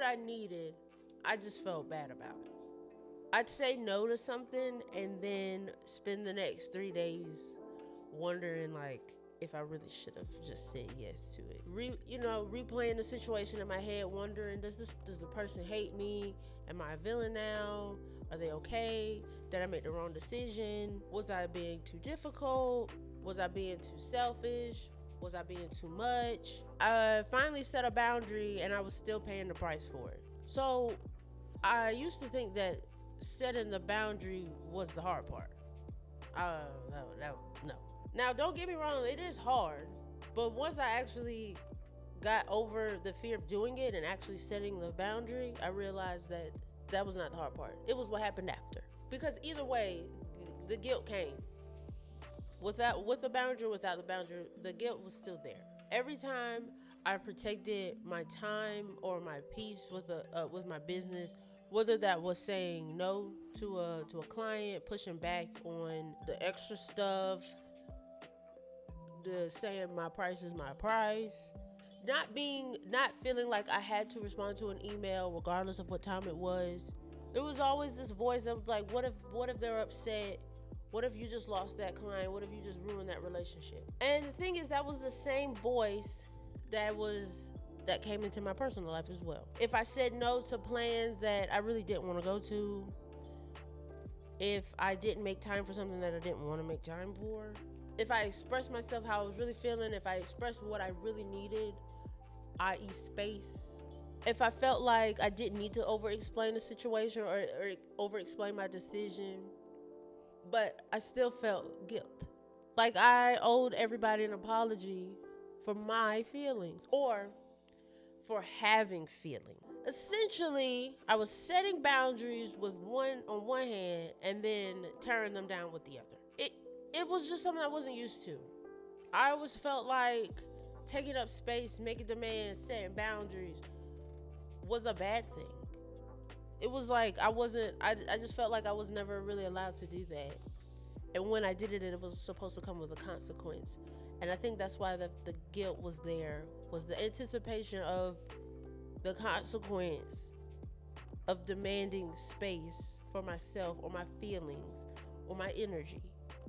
I needed, I just felt bad about it. I'd say no to something and then spend the next 3 days wondering like if I really should have just said yes to it. Replaying the situation in my head, wondering does the person hate me? Am I a villain now? Are they okay? Did I make the wrong decision? Was I being too difficult? Was I being too selfish? Was I being too much? I finally set a boundary and I was still paying the price for it. So I used to think that setting the boundary was the hard part. No. Now, don't get me wrong, it is hard. But once I actually got over the fear of doing it and actually setting the boundary, I realized that that was not the hard part. It was what happened after. Because either way, the guilt came. With the boundary, without the boundary, the guilt was still there. Every time I protected my time or my peace with my business, whether that was saying no to a client, pushing back on the extra stuff, the saying my price is my price, not feeling like I had to respond to an email regardless of what time it was. There was always this voice that was like, what if they're upset? What if you just lost that client? What if you just ruined that relationship? And the thing is, that was the same voice that came into my personal life as well. If I said no to plans that I really didn't want to go to, if I didn't make time for something that I didn't want to make time for, if I expressed myself how I was really feeling, if I expressed what I really needed, i.e. space, if I felt like I didn't need to over-explain the situation or over-explain my decision, but I still felt guilt. Like I owed everybody an apology for my feelings or for having feelings. Essentially, I was setting boundaries with on one hand and then tearing them down with the other. It was just something I wasn't used to. I always felt like taking up space, making demands, setting boundaries was a bad thing. It was like I just felt like I was never really allowed to do that. And when I did it, it was supposed to come with a consequence. And I think that's why the guilt was there, was the anticipation of the consequence of demanding space for myself or my feelings or my energy.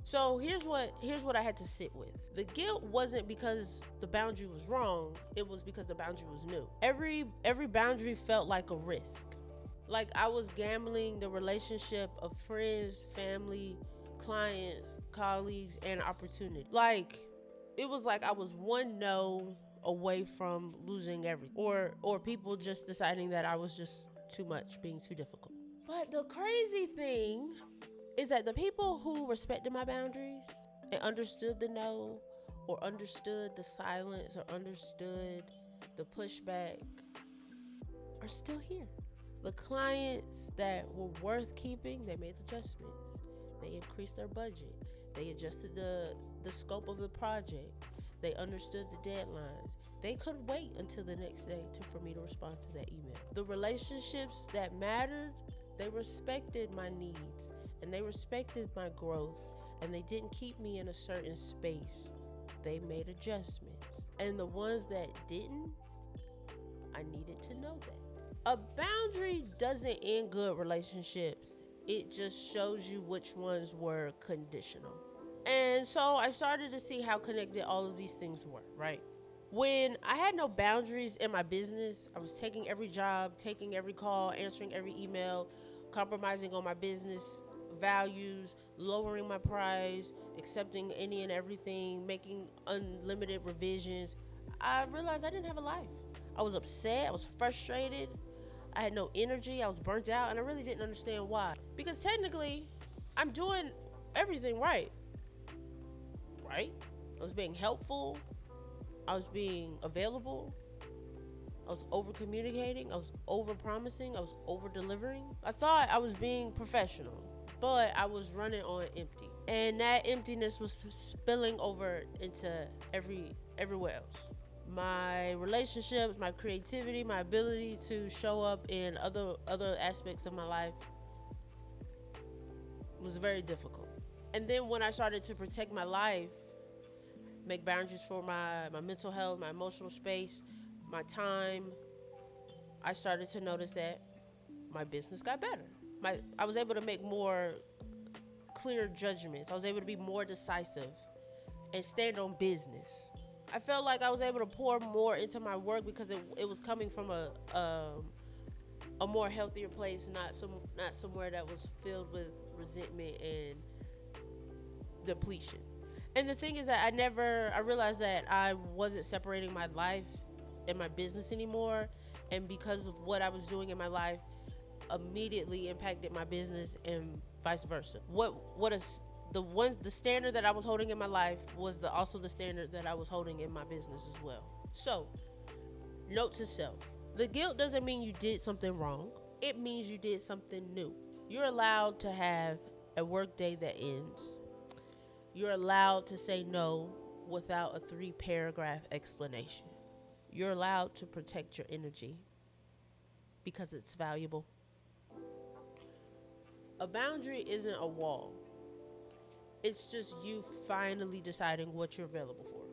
So here's what I had to sit with. The guilt wasn't because the boundary was wrong, it was because the boundary was new. Every boundary felt like a risk. Like I was gambling the relationship of friends, family, clients, colleagues, and opportunity. Like it was like I was one no away from losing everything, or people just deciding that I was just too much, being too difficult. But the crazy thing is that the people who respected my boundaries and understood the no, or understood the silence, or understood the pushback are still here. The clients that were worth keeping, they made adjustments. They increased their budget. They adjusted the scope of the project. They understood the deadlines. They could wait until the next day for me to respond to that email. The relationships that mattered, they respected my needs and they respected my growth, and they didn't keep me in a certain space. They made adjustments. And the ones that didn't, I needed to know that. A boundary doesn't end good relationships. It just shows you which ones were conditional. And so I started to see how connected all of these things were, right? When I had no boundaries in my business, I was taking every job, taking every call, answering every email, compromising on my business values, lowering my price, accepting any and everything, making unlimited revisions. I realized I didn't have a life. I was upset, I was frustrated, I had no energy, I was burnt out, and I really didn't understand why. Because technically, I'm doing everything right? I was being helpful, I was being available, I was over communicating, I was over promising, I was over delivering. I thought I was being professional, but I was running on empty. And that emptiness was spilling over into everywhere else. My relationships, my creativity, my ability to show up in other aspects of my life was very difficult. And then when I started to protect my life, make boundaries for my mental health, my emotional space, my time, I started to notice that my business got better. I was able to make more clear judgments. I was able to be more decisive and stand on business. I felt like I was able to pour more into my work because it was coming from a more healthier place, not somewhere that was filled with resentment and depletion. And the thing is that I realized that I wasn't separating my life and my business anymore, and because of what I was doing in my life immediately impacted my business and vice versa. What is the standard that I was holding in my life was also the standard that I was holding in my business as well. So, note to self. The guilt doesn't mean you did something wrong. It means you did something new. You're allowed to have a work day that ends. You're allowed to say no without a 3-paragraph explanation. You're allowed to protect your energy because it's valuable. A boundary isn't a wall. It's just you finally deciding what you're available for.